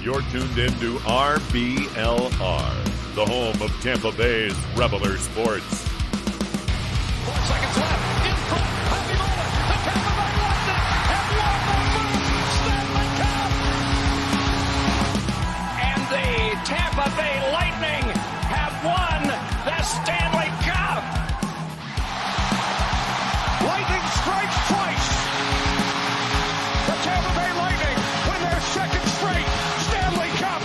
You're tuned into RBLR, the home of Tampa Bay's Reveler Sports. 4 seconds left. In front. Happy moment. The Tampa Bay Lightning have won the first Stanley Cup. And the Tampa Bay Lightning have won the Stanley Cup. Lightning strikes twice. The Tampa Bay Lightning win their second straight Stanley Cup.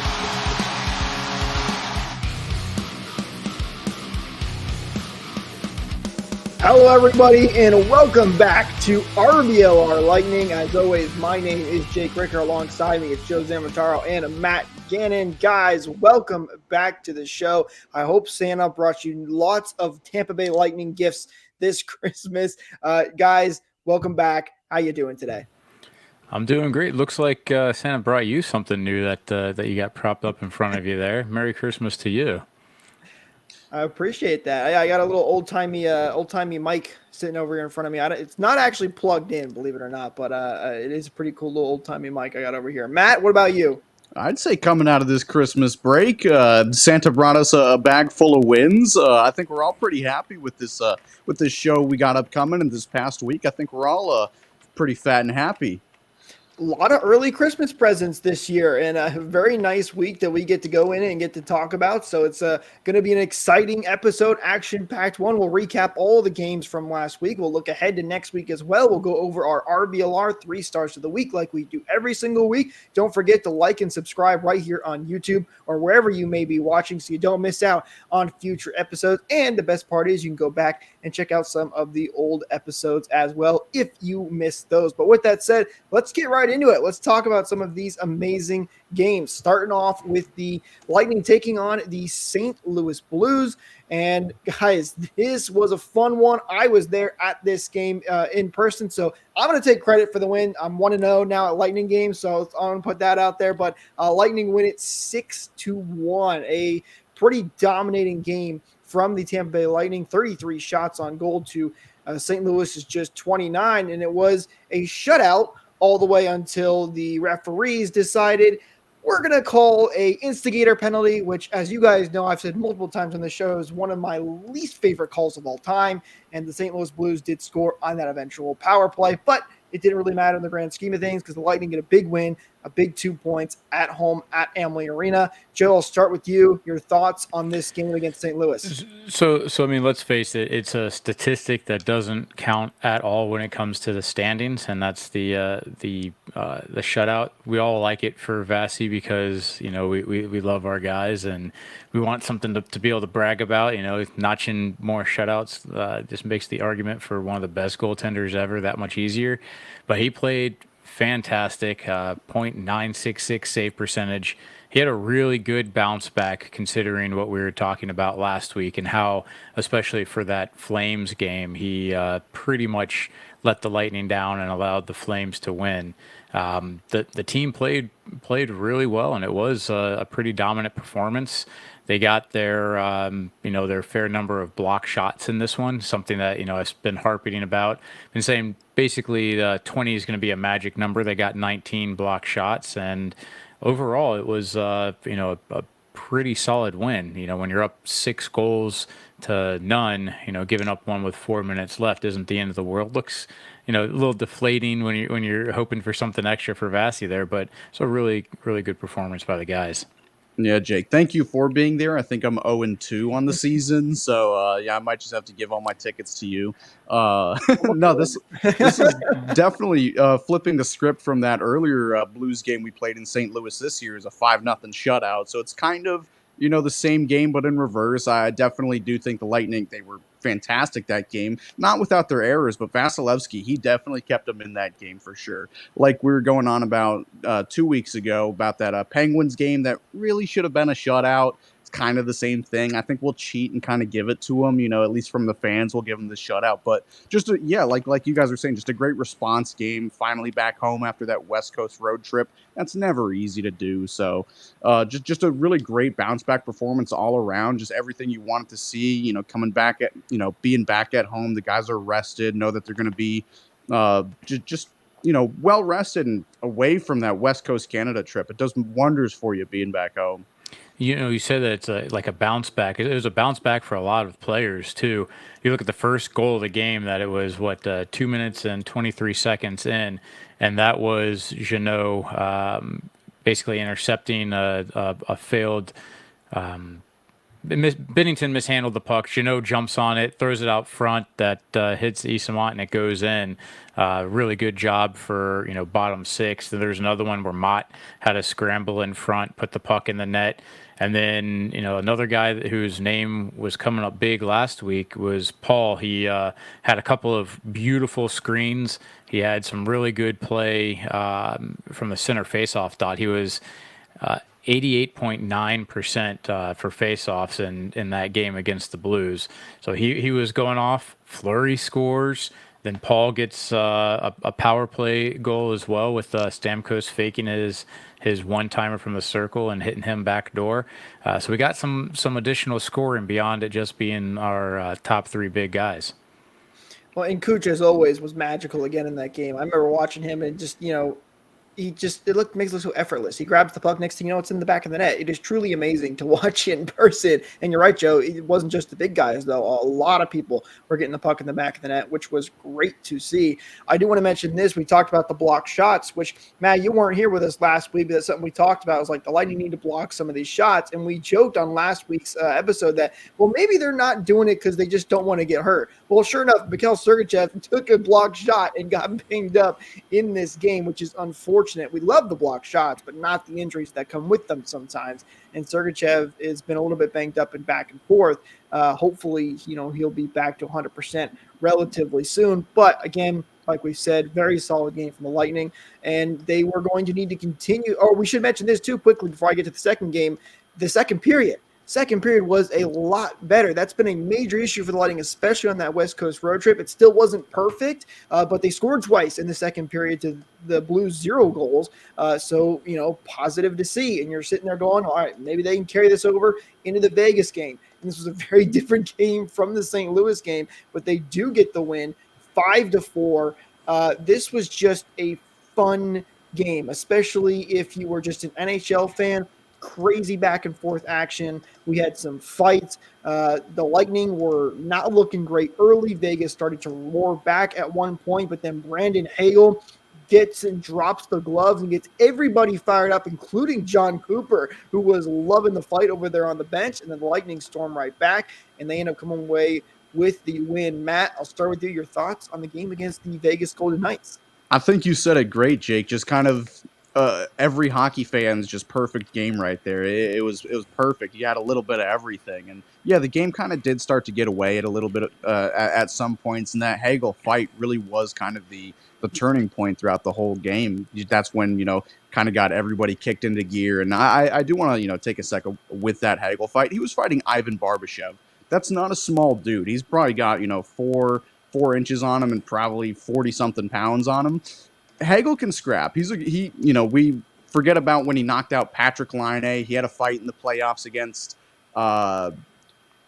Hello, everybody, and welcome back to RBLR Lightning. As always, my name is Jake Ricker. Alongside me, it's Joe Zamataro and Matt Gannon. Guys, welcome back to the show. I hope Santa brought you lots of Tampa Bay Lightning gifts this Christmas. Guys, welcome back. How you doing today? I'm doing great. Looks like Santa brought you something new that you got propped up in front of you there. Merry Christmas to you. I appreciate that. I got a little old-timey mic sitting over here in front of me. It's not actually plugged in, believe it or not, but it is a pretty cool little old-timey mic I got over here. Matt, what about you? I'd say coming out of this Christmas break, Santa brought us a bag full of wins. I think we're all pretty happy with this show we got upcoming in this past week. I think we're all pretty fat and happy. A lot of early Christmas presents this year, and a very nice week that we get to go in and get to talk about. So it's going to be an exciting episode, action-packed one. We'll recap all the games from last week. We'll look ahead to next week as well. We'll go over our RBLR 3 stars of the week like we do every single week. Don't forget to like and subscribe right here on YouTube or wherever you may be watching so you don't miss out on future episodes. And the best part is you can go back and check out some of the old episodes as well if you missed those. But with that said, let's get right into it. Let's talk about some of these amazing games, starting off with the Lightning taking on the St. Louis Blues. And guys, this was a fun one. I was there at this game in person, so I'm going to take credit for the win. I'm 1-0 now at Lightning games, so I'm going to put that out there. But Lightning win it 6-1, a pretty dominating game from the Tampa Bay Lightning. 33 shots on goal to St. Louis is just 29, and it was a shutout all the way until the referees decided we're going to call a instigator penalty, which, as you guys know, I've said multiple times on the show, is one of my least favorite calls of all time. And the St. Louis Blues did score on that eventual power play, but it didn't really matter in the grand scheme of things because the Lightning get a big win, a big 2 points at home at Amalie Arena. Joe, I'll start with you. Your thoughts on this game against St. Louis? So I mean, let's face it. It's a statistic that doesn't count at all when it comes to the standings, and that's the shutout. We all like it for Vasy because we love our guys and we want something to be able to brag about. Notching more shutouts just makes the argument for one of the best goaltenders ever that much easier. But he played fantastic, .966 save percentage. He had a really good bounce back considering what we were talking about last week and how, especially for that Flames game, he pretty much let the Lightning down and allowed the Flames to win. The team played really well, and it was a pretty dominant performance. They got their fair number of block shots in this one, something that, I've been harping about. Been saying basically 20 is going to be a magic number. They got 19 block shots, and overall it was, a pretty solid win. When you're up 6 goals to none, giving up one with 4 minutes left isn't the end of the world. Looks, a little deflating when you're hoping for something extra for Vasy there, but it's a really, really good performance by the guys. Yeah, Jake, thank you for being there. I think I'm 0-2 on the season, so I might just have to give all my tickets to you. No, this is definitely flipping the script from that earlier Blues game we played in St. Louis this year is a 5-0 shutout. So it's kind of the same game, but in reverse. I definitely do think the Lightning, they were fantastic that game. Not without their errors, but Vasilevskiy, he definitely kept them in that game for sure. Like we were going on about 2 weeks ago about that Penguins game that really should have been a shutout. It's kind of the same thing. I think we'll cheat and kind of give it to them, at least from the fans, we'll give them the shutout. But just, like you guys were saying, just a great response game, finally back home after that West Coast road trip. That's never easy to do. So just a really great bounce back performance all around, just everything you wanted to see, coming back at, being back at home. The guys are rested, know that they're going to be just well rested and away from that West Coast Canada trip. It does wonders for you being back home. You know, you said that it's like a bounce back. It was a bounce back for a lot of players too. You look at the first goal of the game; that it was 2 minutes and 23 seconds in, and that was Jeannot basically intercepting a failed. Binnington mishandled the puck. Jeannot jumps on it, throws it out front. That hits Isamont and it goes in. Really good job for bottom six. And there's another one where Mott had a scramble in front, put the puck in the net, and then another guy whose name was coming up big last week was Paul. He had a couple of beautiful screens. He had some really good play from the center faceoff dot. He was 88.9% for faceoffs in that game against the Blues. So he was going off. Fleury scores. Then Paul gets a power play goal as well with Stamkos faking his one-timer from the circle and hitting him backdoor. So we got some additional scoring beyond it just being our top three big guys. Well, and Kuch, as always, was magical again in that game. I remember watching him and just, makes it look so effortless. He grabs the puck, next thing you know, it's in the back of the net. It is truly amazing to watch in person. And you're right, Joe, it wasn't just the big guys, though. A lot of people were getting the puck in the back of the net, which was great to see. I do want to mention this. We talked about the block shots, which, Matt, you weren't here with us last week, but that's something we talked about. It was like the Lightning need to block some of these shots. And we joked on last week's episode that, well, maybe they're not doing it because they just don't want to get hurt. Well, sure enough, Mikhail Sergachev took a block shot and got banged up in this game, which is unfortunate. We love the block shots, but not the injuries that come with them sometimes. And Sergachev has been a little bit banged up and back and forth. Hopefully, he'll be back to 100% relatively soon. But again, like we said, very solid game from the Lightning. And they were going to need to continue. Or we should mention this too quickly before I get to the second game. The second period. Second period was a lot better. That's been a major issue for the Lightning, especially on that West Coast road trip. It still wasn't perfect, but they scored twice in the second period to the Blues 0 goals. So, positive to see. And you're sitting there going, all right, maybe they can carry this over into the Vegas game. And this was a very different game from the St. Louis game, but they do get the win 5-4. This was just a fun game, especially if you were just an NHL fan. Crazy back and forth action. We had some fights. The Lightning were not looking great early. Vegas started to roar back at one point, but then Brandon Hagel gets and drops the gloves and gets everybody fired up, including John Cooper, who was loving the fight over there on the bench. And then the Lightning storm right back, and they end up coming away with the win. Matt, I'll start with you. Your thoughts on the game against the Vegas Golden Knights? I think you said it great, Jake. Just kind of every hockey fan's just perfect game right there. It was perfect. You had a little bit of everything, and yeah, the game kind of did start to get away at a little bit at some points, and that Hagel fight really was kind of the turning point throughout the whole game. That's when kind of got everybody kicked into gear. And I do want to take a second with that Hagel fight. He was fighting Ivan Barbashev. That's not a small dude. He's probably got 4 inches on him and probably 40 something pounds on him. Hagel can scrap. We forget about when he knocked out Patrick Laine. He had a fight in the playoffs against, it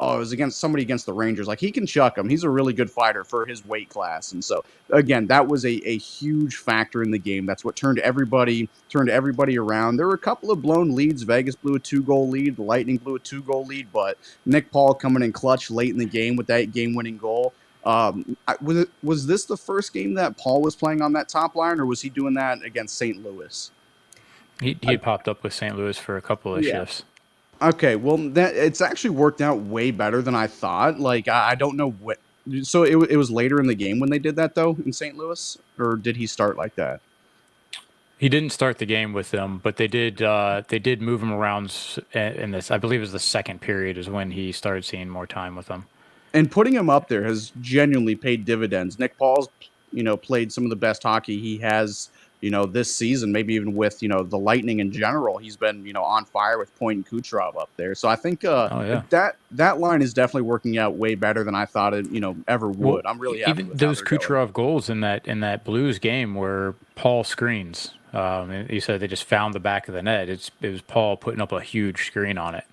was against somebody against the Rangers. Like, he can chuck him. He's a really good fighter for his weight class. And so, again, that was a huge factor in the game. That's what turned everybody around. There were a couple of blown leads. Vegas blew a 2-goal lead. The Lightning blew a 2-goal lead. But Nick Paul coming in clutch late in the game with that game-winning goal. Was this the first game that Paul was playing on that top line, or was he doing that against St. Louis? He had popped up with St. Louis for a couple of shifts. Okay, well, it's actually worked out way better than I thought. Like, I don't know what. So it was later in the game when they did that, though, in St. Louis, or did he start like that? He didn't start the game with them, but they did move him around in this. I believe it was the second period is when he started seeing more time with them. And putting him up there has genuinely paid dividends. Nick Paul's, played some of the best hockey he has, this season, maybe even with, the Lightning in general. He's been, on fire with Point and Kucherov up there. So I think that line is definitely working out way better than I thought it, ever would. Well, I'm really happy even with those how they're Kucherov goals in that Blues game were Paul screens. You said they just found the back of the net. It was Paul putting up a huge screen on it.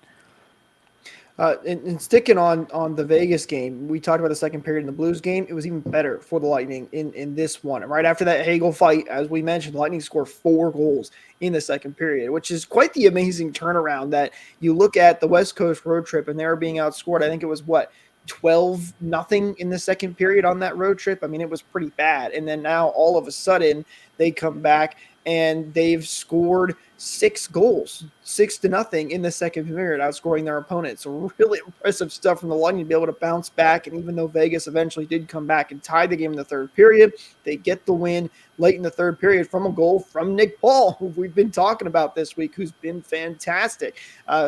And sticking on the Vegas game, we talked about the second period in the Blues game. It was even better for the Lightning in this one. Right after that Hagel fight, as we mentioned, the Lightning scored 4 goals in the second period, which is quite the amazing turnaround. That you look at the West Coast road trip and they were being outscored. I think it was 12-0 in the second period on that road trip. I mean, it was pretty bad. And then now all of a sudden they come back and they've scored 6 goals, 6-0 in the second period, outscoring their opponent. So really impressive stuff from the Lightning to be able to bounce back. And even though Vegas eventually did come back and tie the game in the third period, they get the win late in the third period from a goal from Nick Paul, who we've been talking about this week, who's been fantastic.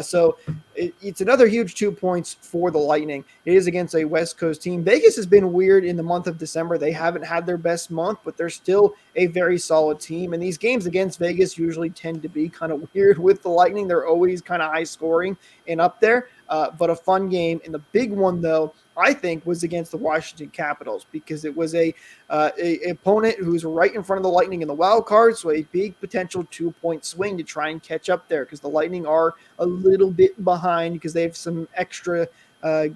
So it's another huge 2 points for the Lightning. It is against a West Coast team. Vegas has been weird in the month of December. They haven't had their best month, but they're still a very solid team. And these games against Vegas usually tend to be kind of weird with the Lightning. They're always kind of high scoring and up there, but a fun game. And the big one, though, I think, was against the Washington Capitals, because it was a opponent who's right in front of the Lightning in the wild card, so a big potential 2-point swing to try and catch up there, because the Lightning are a little bit behind because they have some extra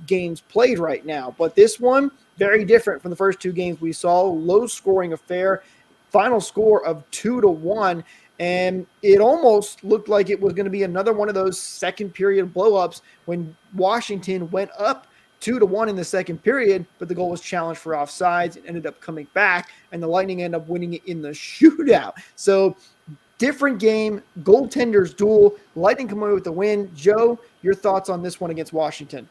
games played right now. But this one, very different from the first 2 games we saw. Low-scoring affair, final score of 2-1. And it almost looked like it was going to be another one of those second period blow-ups when Washington went up 2-1 in the second period, but the goal was challenged for offsides. It ended up coming back, and the Lightning ended up winning it in the shootout. So different game, goaltenders duel. Lightning come away with the win. Joe, your thoughts on this one against Washington?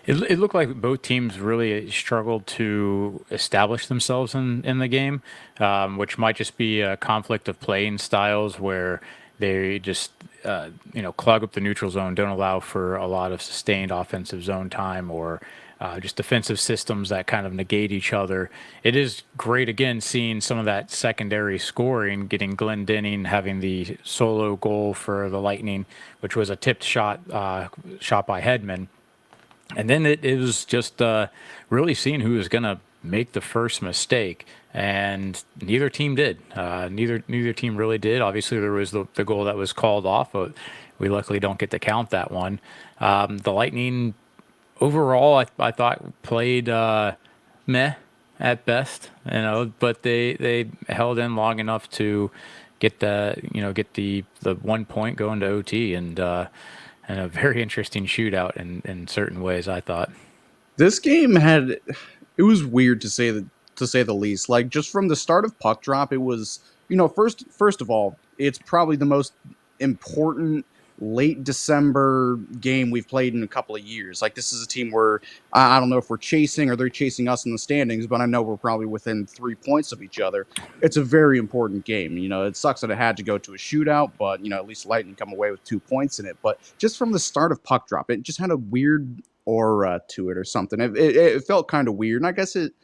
It looked like both teams really struggled to establish themselves in the game, which might just be a conflict of playing styles where they just clog up the neutral zone, don't allow for a lot of sustained offensive zone time, or just defensive systems that kind of negate each other. It is great, again, seeing some of that secondary scoring, getting Glenn Denning having the solo goal for the Lightning, which was a tipped shot by Hedman. And then it was just really seeing who was going to make the first mistake, and neither team did. Neither team really did. Obviously, there was the goal that was called off, but we luckily don't get to count that one. The Lightning overall, I thought played meh at best, but they held in long enough to get the 1 point going to OT, and a very interesting shootout in certain ways, I thought. This game it was weird to say the least. Like, just from the start of puck drop, it was, first of all, it's probably the most important late December game we've played in a couple of years. Like, this is a team where I don't know if we're chasing or they're chasing us in the standings, but I know we're probably within 3 points of each other. It's a very important game. It sucks that it had to go to a shootout, but at least Lightning come away with 2 points in it. But just from the start of puck drop, it just had a weird aura to it or something. It felt kind of weird, and I guess it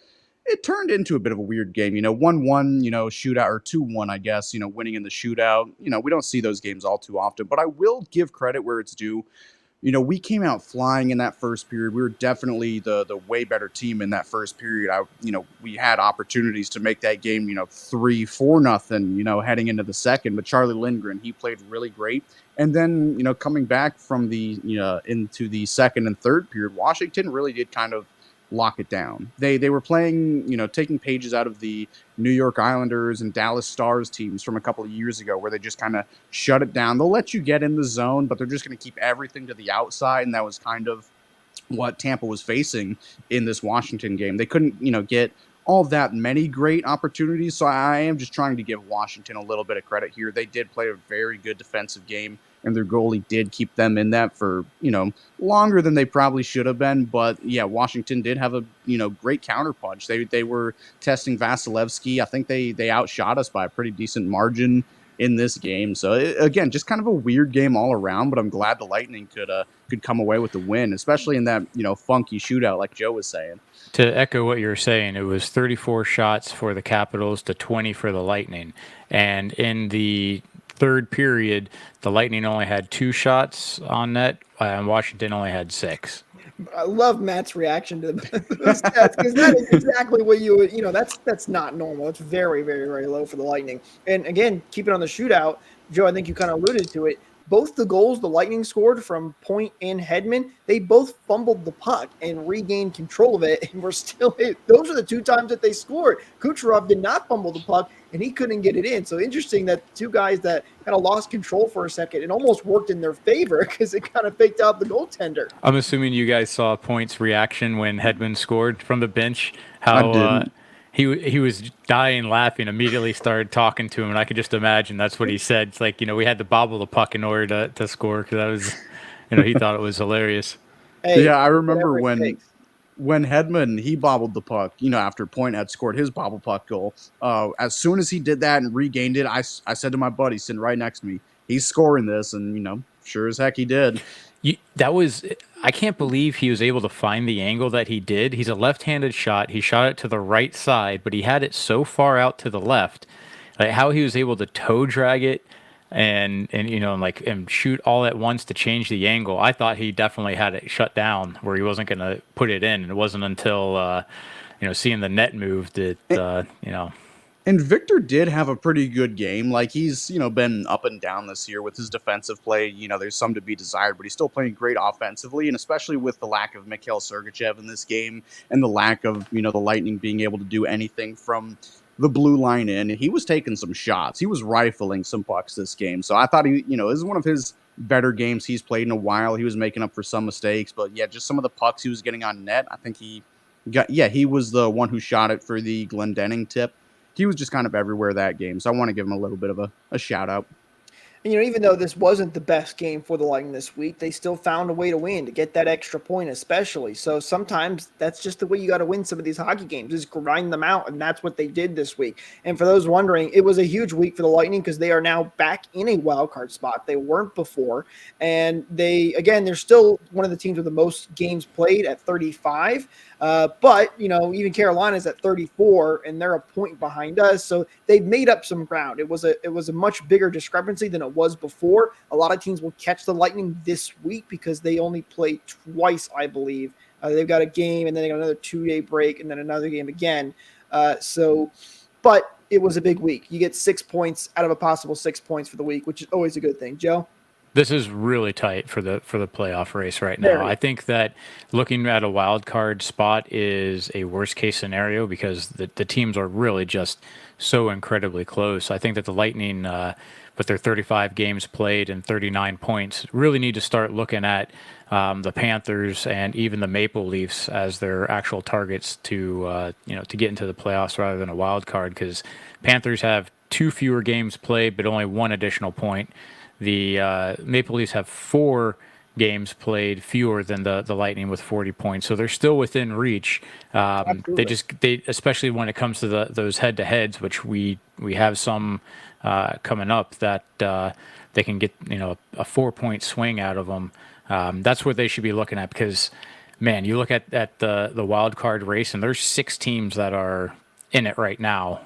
turned into a bit of a weird game. 1-1, shootout, or 2-1, I guess, winning in the shootout. We don't see those games all too often, but I will give credit where it's due. We came out flying in that first period. We were definitely the way better team in that first period. We had opportunities to make that game, 3-4-0, heading into the second, but Charlie Lindgren, he played really great. And then, coming back from into the second and third period, Washington really did kind of lock it down. They were playing, taking pages out of the New York Islanders and Dallas Stars teams from a couple of years ago, where they just kind of shut it down. They'll let you get in the zone, but they're just going to keep everything to the outside, and that was kind of what Tampa was facing in this Washington game. They couldn't, get all that many great opportunities, so I am just trying to give Washington a little bit of credit here. They did play a very good defensive game, and their goalie did keep them in that for, longer than they probably should have been. But yeah, Washington did have a, great counterpunch. They were testing Vasilevskiy. I think they outshot us by a pretty decent margin in this game. So again, just kind of a weird game all around, but I'm glad the Lightning could come away with the win, especially in that, funky shootout, like Joe was saying. To echo what you're saying, it was 34 shots for the Capitals to 20 for the Lightning. And in the third period, the Lightning only had 2 shots on net, and Washington only had 6. I love Matt's reaction to those stats, because that is exactly what that's not normal. It's very, very, very low for the Lightning. And again, keep it on the shootout. Joe, I think you kind of alluded to it. both the goals the Lightning scored from Point and Hedman, they both fumbled the puck and regained control of it, and were still hit. Those are the two times that they scored. Kucherov did not fumble the puck, and he couldn't get it in. So interesting that two guys that kind of lost control for a second, it almost worked in their favor because it kind of faked out the goaltender. I'm assuming you guys saw Point's reaction when Hedman scored from the bench. I How didn't. he was dying laughing, immediately started talking to him, and I could just imagine that's what he said. It's like, we had to bobble the puck in order to score, because that was, he thought it was hilarious. Hey, Yeah, I remember whatever it takes. when Hedman, he bobbled the puck, after Point had scored his bobble puck goal. As soon as he did that and regained it, I said to my buddy sitting right next to me, he's scoring this, and sure as heck he did. I can't believe he was able to find the angle that he did. He's a left-handed shot. He shot it to the right side, but he had it so far out to the left. Like, how he was able to toe drag it and shoot all at once to change the angle. I thought he definitely had it shut down where he wasn't going to put it in. And it wasn't until seeing the net move that And Victor did have a pretty good game. Like, he's, been up and down this year with his defensive play. There's some to be desired, but he's still playing great offensively. And especially with the lack of Mikhail Sergachev in this game and the lack of, the Lightning being able to do anything from the blue line in, he was taking some shots. He was rifling some pucks this game. So I thought this is one of his better games he's played in a while. He was making up for some mistakes, but yeah, just some of the pucks he was getting on net. I think he was the one who shot it for the Glendening tip. He was just kind of everywhere that game. So I want to give him a little bit of a shout out. And, even though this wasn't the best game for the Lightning this week, they still found a way to win, to get that extra point especially. So sometimes that's just the way you got to win some of these hockey games, is grind them out, and that's what they did this week. And for those wondering, it was a huge week for the Lightning because they are now back in a wild card spot. They weren't before. And they're still one of the teams with the most games played at 35. But even Carolina's at 34, and they're a point behind us. So they've made up some ground. It was a much bigger discrepancy than it was before. A lot of teams will catch the Lightning this week because they only play twice, I believe. They've got a game, and then they got another 2-day break, and then another game again. But it was a big week. You get 6 points out of a possible 6 points for the week, which is always a good thing. Joe? This is really tight for the playoff race right now. Very. I think that looking at a wild card spot is a worst case scenario because the teams are really just so incredibly close. I think that the Lightning, with their 35 games played and 39 points, really need to start looking at the Panthers and even the Maple Leafs as their actual targets to get into the playoffs rather than a wild card, because Panthers have 2 fewer games played but only 1 additional point. The Maple Leafs have 4 games played fewer than the Lightning with 40 points, so they're still within reach. They especially when it comes to those head-to-heads, which we have some coming up, that they can get a 4-point swing out of them. That's what they should be looking at, because man, you look at the wild card race, and there's 6 teams that are in it right now,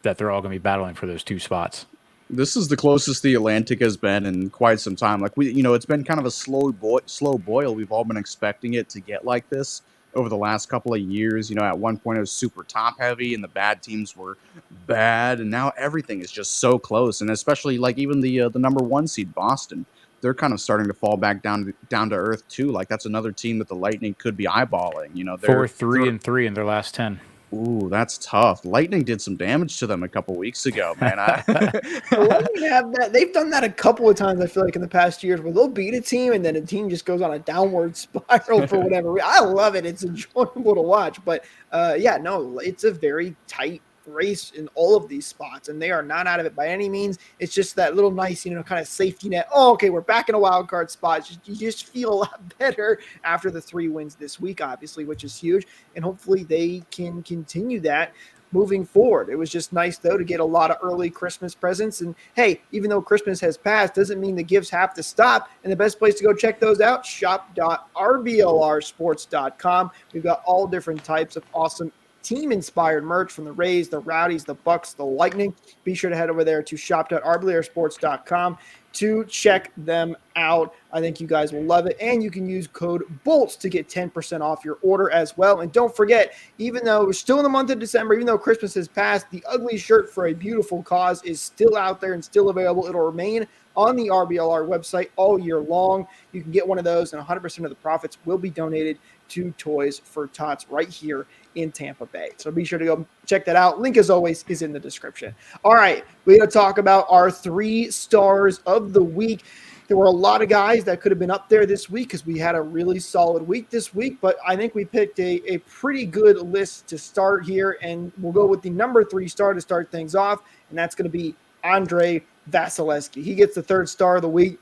that they're all going to be battling for those 2 spots. This is the closest the Atlantic has been in quite some time. Like, it's been kind of a slow boil. We've all been expecting it to get like this over the last couple of years. At one point it was super top heavy and the bad teams were bad, and now everything is just so close. And especially like even the number 1 seed Boston, they're kind of starting to fall back down to earth too. Like, that's another team that the Lightning could be eyeballing. They're 4-3-3 in their last 10. Ooh, that's tough. Lightning did some damage to them a couple weeks ago, man. The Lightning have that. They've done that a couple of times, I feel like, in the past years, where they'll beat a team and then a team just goes on a downward spiral for whatever reason. I love it. It's enjoyable to watch. But, it's a very tight race in all of these spots, and they are not out of it by any means. It's just that little nice, kind of safety net. Oh, okay, we're back in a wild card spot. You just feel a lot better after the 3 wins this week, obviously, which is huge, and hopefully they can continue that moving forward. It was just nice, though, to get a lot of early Christmas presents. And hey, even though Christmas has passed, doesn't mean the gifts have to stop. And the best place to go check those out, shop.rblrsports.com. We've got all different types of awesome team-inspired merch from the Rays, the Rowdies, the Bucks, the Lightning. Be sure to head over there to shop.rblrsports.com to check them out. I think you guys will love it. And you can use code BOLTS to get 10% off your order as well. And don't forget, even though we're still in the month of December, even though Christmas has passed, the ugly shirt for a beautiful cause is still out there and still available. It'll remain on the RBLR website all year long. You can get one of those, and 100% of the profits will be donated to Toys for Tots right here in Tampa Bay. So be sure to go check that out. Link, as always, is in the description. All right, we're going to talk about our 3 stars of the week. There were a lot of guys that could have been up there this week because we had a really solid week this week, but I think we picked a pretty good list to start here, and we'll go with the number 3 star to start things off, and that's going to be Andre Vasilevskiy. He gets the 3rd star of the week.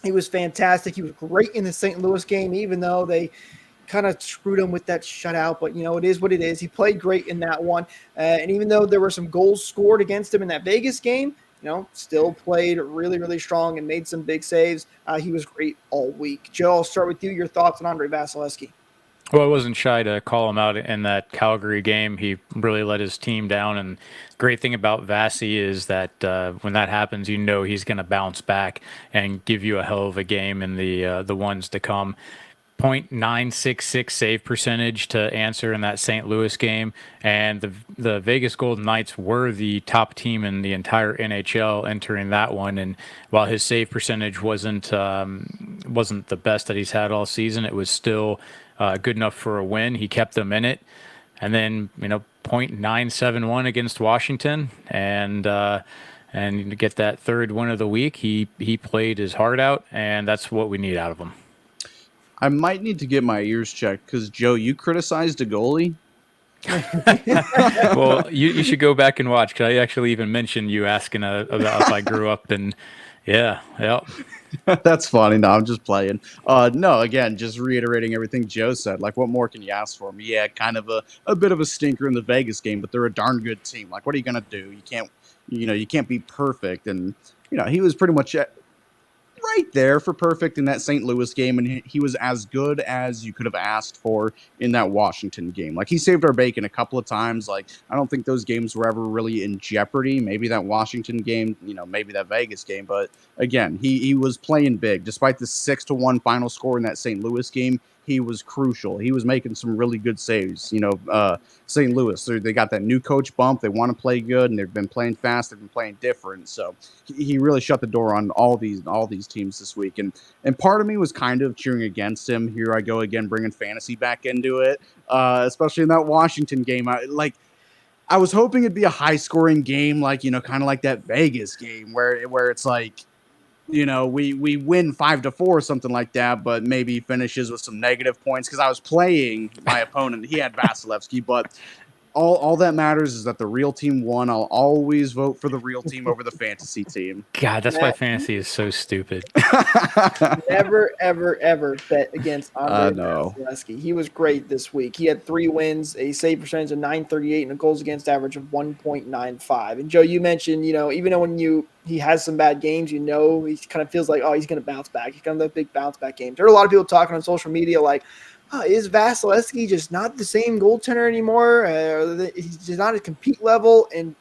He was fantastic. He was great in the St. Louis game, even though they kind of screwed him with that shutout, but it is what it is. He played great in that one. And even though there were some goals scored against him in that Vegas game, still played really, really strong and made some big saves. He was great all week. Joe, I'll start with you. Your thoughts on Andre Vasilevskiy? Well, I wasn't shy to call him out in that Calgary game. He really let his team down. And great thing about Vasy is that when that happens, he's going to bounce back and give you a hell of a game in the ones to come. .966 save percentage to answer in that St. Louis game, and the Vegas Golden Knights were the top team in the entire NHL entering that one. And while his save percentage wasn't the best that he's had all season, it was still good enough for a win. He kept them in it, and then .971 against Washington, and to get that 3rd win of the week, he played his heart out, and that's what we need out of him. I might need to get my ears checked because, Joe, you criticized a goalie? Well, you should go back and watch, because I actually even mentioned you asking about if I grew up in – yeah. That's funny. No, I'm just playing. No, again, just reiterating everything Joe said. Like, what more can you ask for him? Yeah, kind of a bit of a stinker in the Vegas game, but they're a darn good team. Like, what are you going to do? You can't be perfect. And, he was pretty much – right there for perfect in that St. Louis game, and he was as good as you could have asked for in that Washington game. Like, he saved our bacon a couple of times. Like, I don't think those games were ever really in jeopardy. Maybe that Washington game, maybe that Vegas game, but again, he was playing big. Despite the 6-1 final score in that St. Louis game, he was crucial. He was making some really good saves. St. Louis, they got that new coach bump. They want to play good, and they've been playing fast. They've been playing different. So he really shut the door on all these teams this week. And part of me was kind of cheering against him. Here I go again, bringing fantasy back into it, especially in that Washington game. I was hoping it'd be a high-scoring game, kind of like that Vegas game where it's like, we win 5-4 or something like that, but maybe finishes with some negative points because I was playing my opponent. He had Vasilevskiy, but all that matters is that the real team won. I'll always vote for the real team over the fantasy team. God, that's why fantasy is so stupid. Never, ever, ever bet against Andre Vasilevskiy. He was great this week. He had 3 wins, a save percentage of .938, and a goals against average of 1.95. And Joe, you mentioned, even though when he has some bad games, he kind of feels like, he's going to bounce back. He's going to have big bounce back games. There are a lot of people talking on social media like, is Vasilevskiy just not the same goaltender anymore? He's just not at compete level. And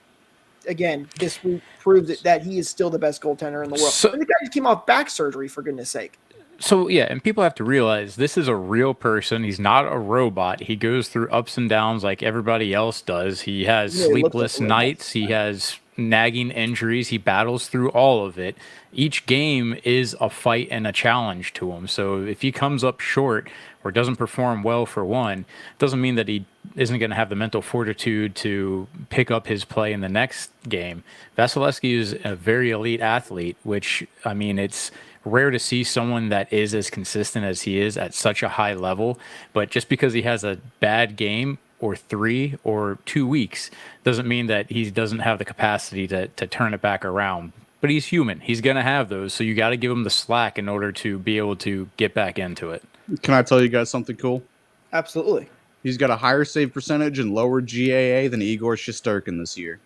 again, this week proved that he is still the best goaltender in the world. So, the guy just came off back surgery, for goodness sake. So, yeah, and people have to realize this is a real person. He's not a robot. He goes through ups and downs like everybody else does. He has sleepless nights. He has nagging injuries. He battles through all of it. Each game is a fight and a challenge to him. So if he comes up short or doesn't perform well for one, doesn't mean that he isn't going to have the mental fortitude to pick up his play in the next game. Vasilevskiy is a very elite athlete, which, it's rare to see someone that is as consistent as he is at such a high level. But just because he has a bad game or 3 or 2 weeks doesn't mean that he doesn't have the capacity to turn it back around. But he's human. He's going to have those. So you got to give him the slack in order to be able to get back into it. Can I tell you guys something cool? Absolutely. He's got a higher save percentage and lower GAA than Igor Shesterkin this year.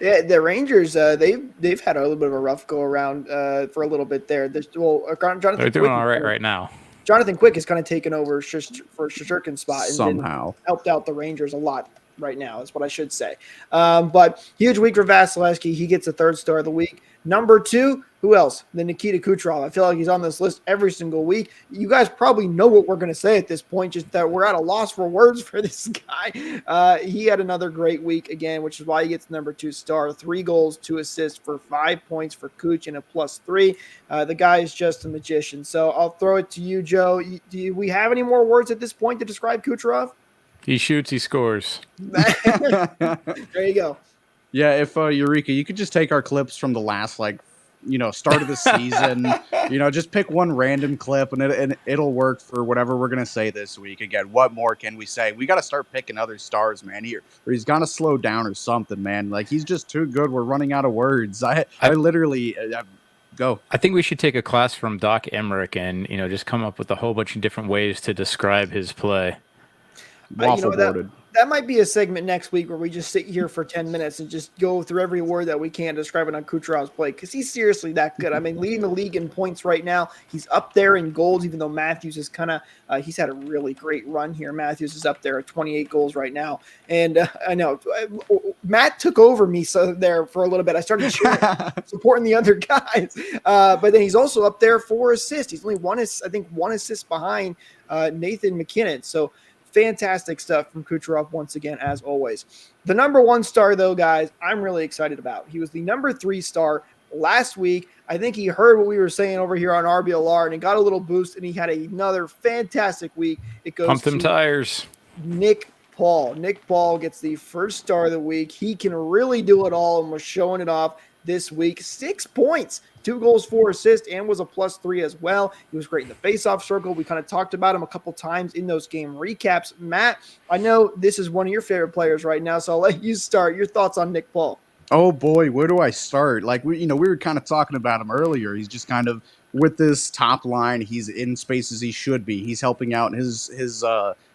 Yeah, the Rangers, they've had a little bit of a rough go around for a little bit there. Jonathan, they're doing all right now. Jonathan Quick has kind of taken over for Shesterkin's spot and Somehow helped out the Rangers a lot right now, is what I should say. But huge week for Vasilevskiy. He gets a 3rd star of the week. Number 2, who else? Then Nikita Kucherov. I feel like he's on this list every single week. You guys probably know what we're going to say at this point, just that we're at a loss for words for this guy. He had another great week again, which is why he gets number 2 star. 3 goals, 2 assists for 5 points for Kuch and a +3. The guy is just a magician. So I'll throw it to you, Joe. Do we have any more words at this point to describe Kucherov? He shoots, he scores. There you go. Yeah, if Eureka, you could just take our clips from the last start of the season, just pick one random clip and it'll work for whatever we're gonna say this week. Again, what more can we say? We got to start picking other stars, man. Or he's got to slow down or something, man. Like, he's just too good. We're running out of words. I literally go. I think we should take a class from Doc Emmerich and just come up with a whole bunch of different ways to describe his play. Waffle boarded. That might be a segment next week where we just sit here for 10 minutes and just go through every word that we can describe it on Kucherov's play, because he's seriously that good. I mean, leading the league in points right now. He's up there in goals, even though Matthews is kind of he's had a really great run here. Matthews is up there at 28 goals right now. And I know Matt took over me there for a little bit. I started cheering, supporting the other guys. But then he's also up there for assists. He's only one assist behind Nathan McKinnon. So fantastic stuff from Kucherov once again, as always. The number 1 star, though, guys, I'm really excited about. He was the number 3 star last week. I think he heard what we were saying over here on RBLR, and he got a little boost, and he had another fantastic week. It goes Pump them tires. Nick Paul. Nick Paul gets the 1st star of the week. He can really do it all and was showing it off this week. 6 points, 2 goals, 4 assists, and was a +3 as well. He was great in the faceoff circle. We kind of talked about him a couple times in those game recaps. Matt, I know this is one of your favorite players right now, so I'll let you start. Your thoughts on Nick Paul? Oh boy, where do I start? Like, we were kind of talking about him earlier. He's just kind of with this top line. He's in spaces he should be. He's helping out his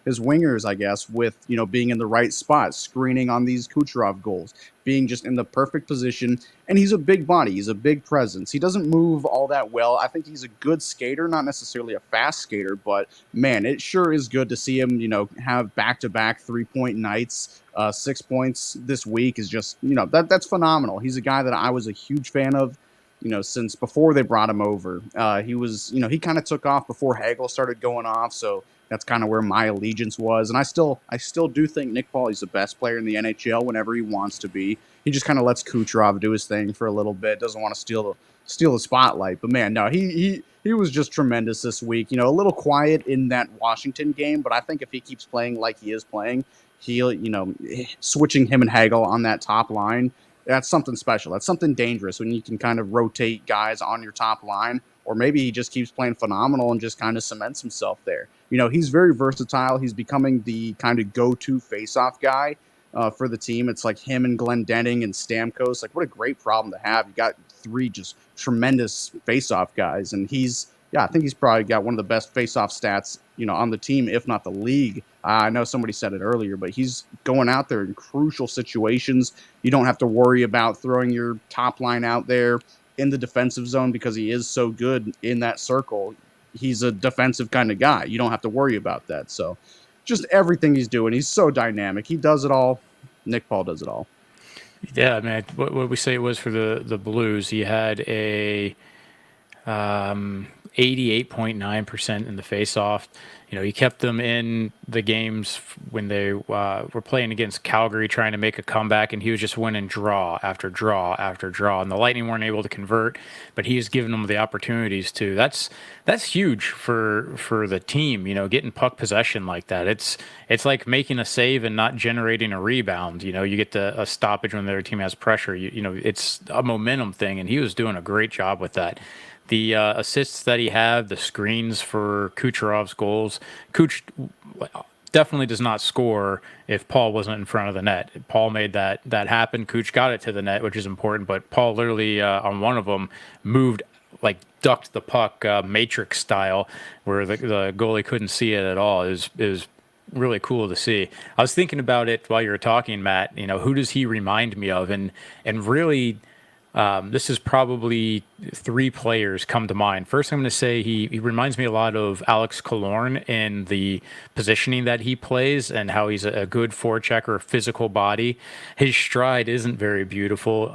wingers, I guess, with being in the right spot, screening on these Kucherov goals, being just in the perfect position. And he's a big body. He's a big presence. He doesn't move all that well. I think he's a good skater, not necessarily a fast skater, but man, it sure is good to see him, have back-to-back 3-point nights. 6 points this week is just, that's phenomenal. He's a guy that I was a huge fan of, since before they brought him over. He was, he kind of took off before Hagel started going off. So that's kind of where my allegiance was. And I still do think Nick Paul is the best player in the NHL whenever he wants to be. He just kind of lets Kucherov do his thing for a little bit. Doesn't want to steal the spotlight. But man, no, he was just tremendous this week. A little quiet in that Washington game, but I think if he keeps playing like he is playing, he'll, switching him and Hagel on that top line, that's something special. That's something dangerous when you can kind of rotate guys on your top line, or maybe he just keeps playing phenomenal and just kind of cements himself there. He's very versatile. He's becoming the kind of go-to face-off guy for the team. It's like him and Glendening and Stamkos. Like, what a great problem to have. You got 3 just tremendous face-off guys, and I think he's probably got one of the best face-off stats, on the team, if not the league. I know somebody said it earlier, but he's going out there in crucial situations. You don't have to worry about throwing your top line out there in the defensive zone because he is so good in that circle. He's a defensive kind of guy. You don't have to worry about that. So just everything he's doing, he's so dynamic. He does it all. Nick Paul does it all. Yeah, man. What we say it was for the Blues, he had a 88.9% in the face-off. He kept them in the games when they were playing against Calgary, trying to make a comeback, and he was just winning draw after draw after draw. And the Lightning weren't able to convert, but he was giving them the opportunities to. That's huge for the team. Getting puck possession like that. It's like making a save and not generating a rebound. You get a stoppage when the other team has pressure. It's a momentum thing, and he was doing a great job with that. The assists that he had, the screens for Kucherov's goals. Kuch definitely does not score if Paul wasn't in front of the net. Paul made that happen. Kuch got it to the net, which is important, but Paul literally on one of them moved, like ducked the puck Matrix style, where the goalie couldn't see it at all. It was really cool to see. I was thinking about it while you were talking, Matt. Who does he remind me of? And really, This is probably three players come to mind. First, I'm going to say he reminds me a lot of Alex Killorn in the positioning that he plays and how he's a good forechecker, physical body. His stride isn't very beautiful,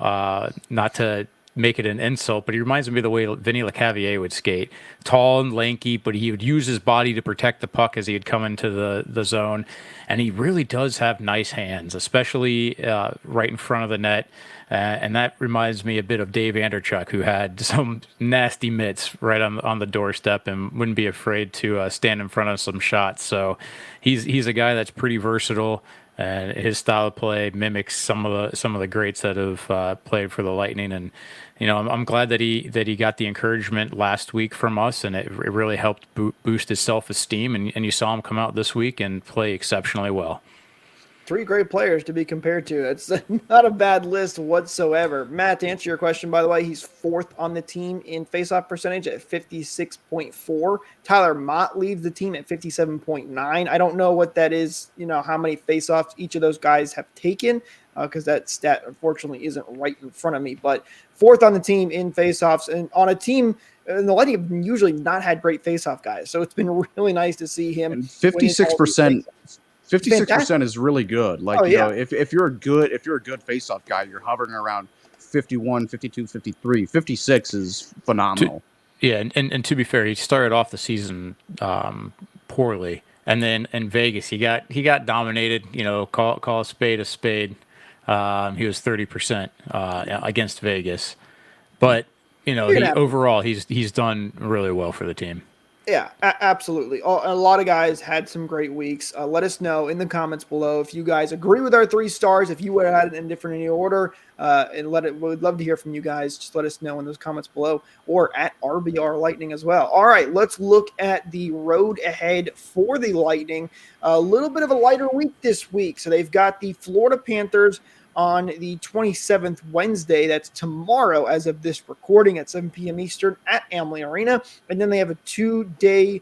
not to make it an insult, but he reminds me of the way Vinny LeCavier would skate. Tall and lanky, but he would use his body to protect the puck as he'd come into the zone. And he really does have nice hands, especially right in front of the net. And that reminds me a bit of Dave Anderchuk, who had some nasty mitts right on the doorstep and wouldn't be afraid to stand in front of some shots. So he's a guy that's pretty versatile, and his style of play mimics some of the greats that have played for the Lightning. And I'm glad that he got the encouragement last week from us, and it really helped boost his self-esteem. And you saw him come out this week and play exceptionally well. Three great players to be compared to. It's not a bad list whatsoever. Matt, to answer your question, by the way, he's fourth on the team in faceoff percentage at 56.4. Tyler Mott leads the team at 57.9. I don't know what that is, how many faceoffs each of those guys have taken, because that stat, unfortunately, isn't right in front of me. But fourth on the team in faceoffs, and on a team, and the Lightning have usually not had great faceoff guys. So it's been really nice to see him. And 56%. 56% is really good. Like, if you're a good faceoff guy, you're hovering around 51, 52, 53. 56 is phenomenal. And to be fair, he started off the season poorly, and then in Vegas he got dominated. Call a spade a spade. He was 30% against Vegas, but overall he's done really well for the team. Yeah, absolutely. A lot of guys had some great weeks. Let us know in the comments below if you guys agree with our 3 stars, if you would have had it in different order, and we'd love to hear from you guys. Just let us know in those comments below, or at RBR Lightning as well. All right, let's look at the road ahead for the Lightning. A little bit of a lighter week this week. So they've got the Florida Panthers on the 27th, Wednesday. That's tomorrow as of this recording at 7 p.m. Eastern at Amalie Arena. And then they have a 2 days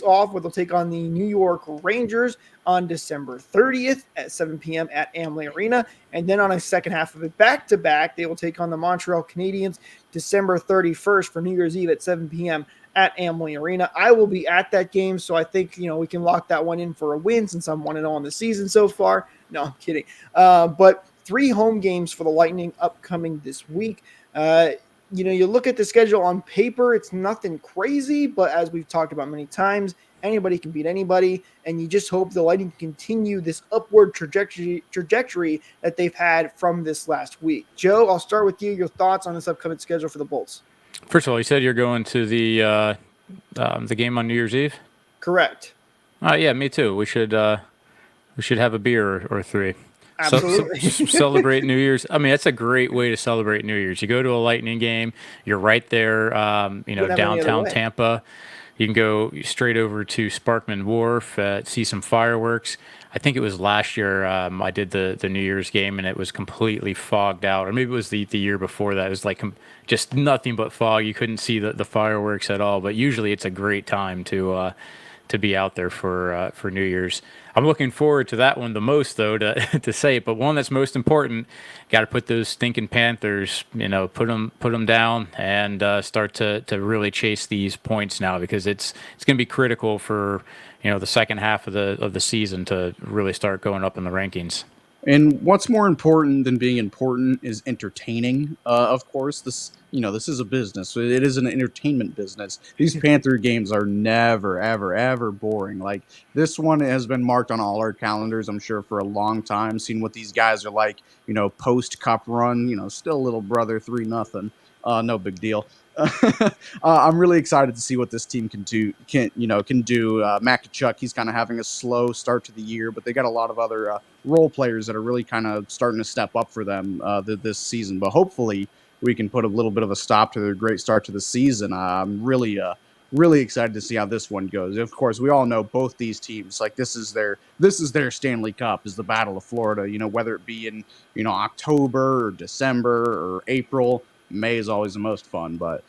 off where they'll take on the New York Rangers on December 30th at 7 p.m. at Amalie Arena. And then on a second half of it back-to-back, they will take on the Montreal Canadiens December 31st for New Year's Eve at 7 p.m. at Amalie Arena. I will be at that game, so I think we can lock that one in for a win since I'm 1-0 on the season so far. No, I'm kidding. But 3 home games for the Lightning upcoming this week. You look at the schedule on paper, it's nothing crazy, but as we've talked about many times, anybody can beat anybody, and you just hope the Lightning continue this upward trajectory that they've had from this last week. Joe, I'll start with you. Your thoughts on this upcoming schedule for the Bolts? First of all, you said you're going to the game on New Year's Eve? Correct. Yeah, me too. We should have a beer or 3. Absolutely. Celebrate New Year's. I mean, that's a great way to celebrate New Year's. You go to a Lightning game. You're right there, downtown Tampa. You can go straight over to Sparkman Wharf, see some fireworks. I think it was last year I did the New Year's game, and it was completely fogged out. Or maybe it was the year before that. It was like just nothing but fog. You couldn't see the fireworks at all. But usually it's a great time to be out there for New Year's. I'm looking forward to that one the most, though, to say it. But one that's most important, got to put those stinking Panthers, put them down and start to really chase these points now, because it's going to be critical for the second half of the season to really start going up in the rankings. And what's more important than being important is entertaining. Of course, this is a business. It is an entertainment business. These Panther games are never, ever, ever boring. Like, this one has been marked on all our calendars, I'm sure, for a long time. Seeing what these guys are like, post cup run, still little brother 3-0. No big deal. I'm really excited to see what this team can do. Makachuk, he's kind of having a slow start to the year, but they got a lot of other role players that are really kind of starting to step up for them this season. But hopefully we can put a little bit of a stop to their great start to the season. I'm really excited to see how this one goes. Of course, we all know both these teams, like, this is their Stanley Cup, is the Battle of Florida. Whether it be in October or December or April. May is always the most fun, but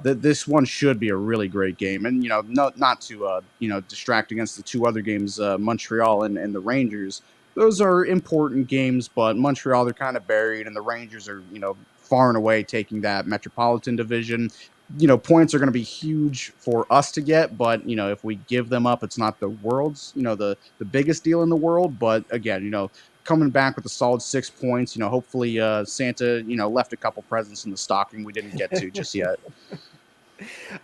this one should be a really great game. And not to distract against the 2 other games, Montreal and the Rangers. Those are important games, but Montreal, they're kind of buried, and the Rangers are far and away taking that Metropolitan Division. Points are going to be huge for us to get, but, if we give them up, it's not the world's, the biggest deal in the world. But again, coming back with a solid 6 points, hopefully Santa, left a couple presents in the stocking we didn't get to just yet.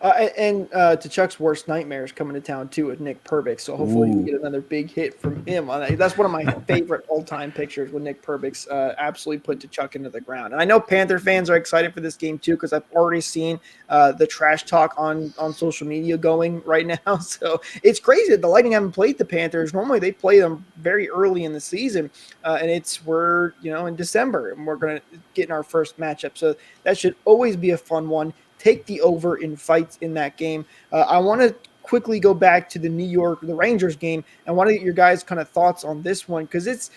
And to Chuck's worst nightmares coming to town too with Nick Perbix. So hopefully we get another big hit from him. That's one of my favorite all-time pictures when Nick Perbix absolutely put to Chuck into the ground. And I know Panther fans are excited for this game too, because I've already seen the trash talk on social media going right now. So it's crazy that the Lightning haven't played the Panthers. Normally they play them very early in the season, and we're in December, and we're going to get in our first matchup. So that should always be a fun one. Take the over in fights in that game. I want to quickly go back to the Rangers game, and want to get your guys' kind of thoughts on this one, because it's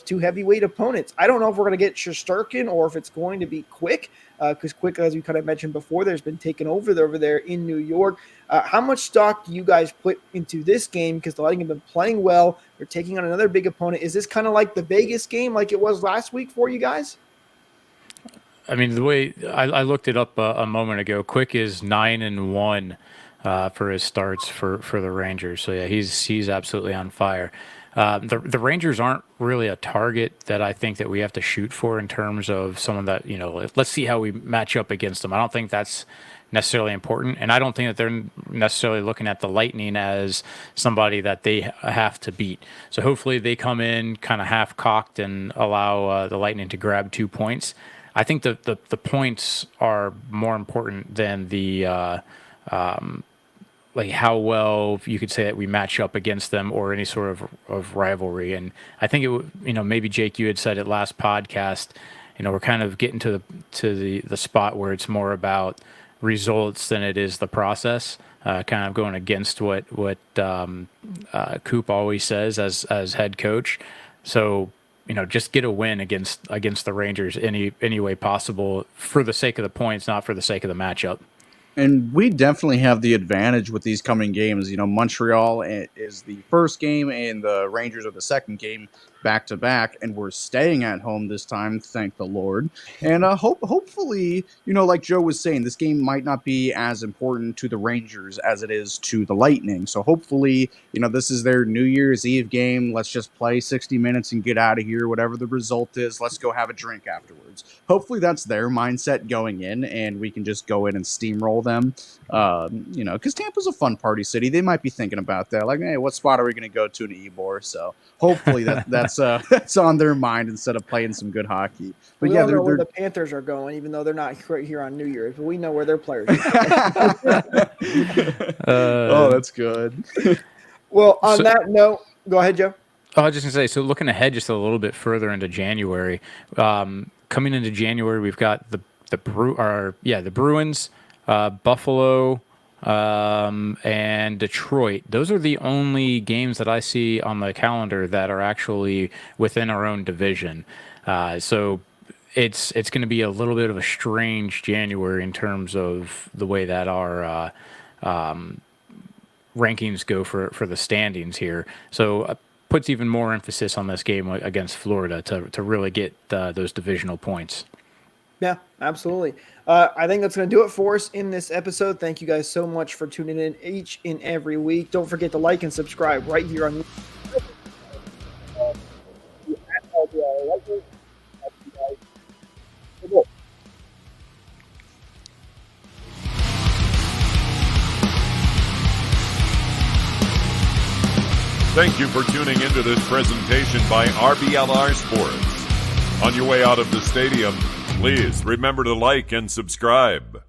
two heavyweight opponents. I don't know if we're going to get Shesterkin or if it's going to be Quick, because Quick, as we kind of mentioned before, there's been taken over there in New York. How much stock do you guys put into this game? Because the Lightning have been playing well. They're taking on another big opponent. Is this kind of like the Vegas game like it was last week for you guys? I mean, the way I looked it up a moment ago, Quick is 9-1 for his starts for the Rangers. So yeah, he's absolutely on fire. The Rangers aren't really a target that I think that we have to shoot for in terms of someone that, let's see how we match up against them. I don't think that's necessarily important, and I don't think that they're necessarily looking at the Lightning as somebody that they have to beat. So hopefully they come in kind of half-cocked and allow the Lightning to grab 2 points. I think the points are more important than the like how well you could say that we match up against them or any sort of rivalry. And I think maybe Jake, you had said it last podcast. We're kind of getting to the spot where it's more about results than it is the process. Kind of going against what Coop always says as head coach. So. Just get a win against the Rangers any way possible for the sake of the points, not for the sake of the matchup. And we definitely have the advantage with these coming games. Montreal is the first game and the Rangers are the second game back-to-back, and we're staying at home this time, thank the Lord. And hopefully, like Joe was saying, this game might not be as important to the Rangers as it is to the Lightning. So hopefully, this is their New Year's Eve game. Let's just play 60 minutes and get out of here, whatever the result is. Let's go have a drink afterwards. Hopefully that's their mindset going in, and we can just go in and steamroll them. Because Tampa's a fun party city. They might be thinking about that. Like, hey, what spot are we going to go to in Ybor? So hopefully that's on their mind instead of playing some good hockey. But we don't know where the Panthers are going, even though they're not right here on New Year's, but we know where their players are. Oh, that's good. Well, on that note, go ahead, Joe. I was just going to say, so looking ahead just a little bit further into January, coming into January, we've got the Bruins, Buffalo, and Detroit. Those are the only games that I see on the calendar that are actually within our own division. So it's going to be a little bit of a strange January in terms of the way that our rankings go for the standings here. So puts even more emphasis on this game against Florida to really get those divisional points. Yeah, absolutely. I think that's going to do it for us in this episode. Thank you guys so much for tuning in each and every week. Don't forget to like and subscribe right here on Thank you for tuning into this presentation by RBLR Sports. On your way out of the stadium, please remember to like and subscribe.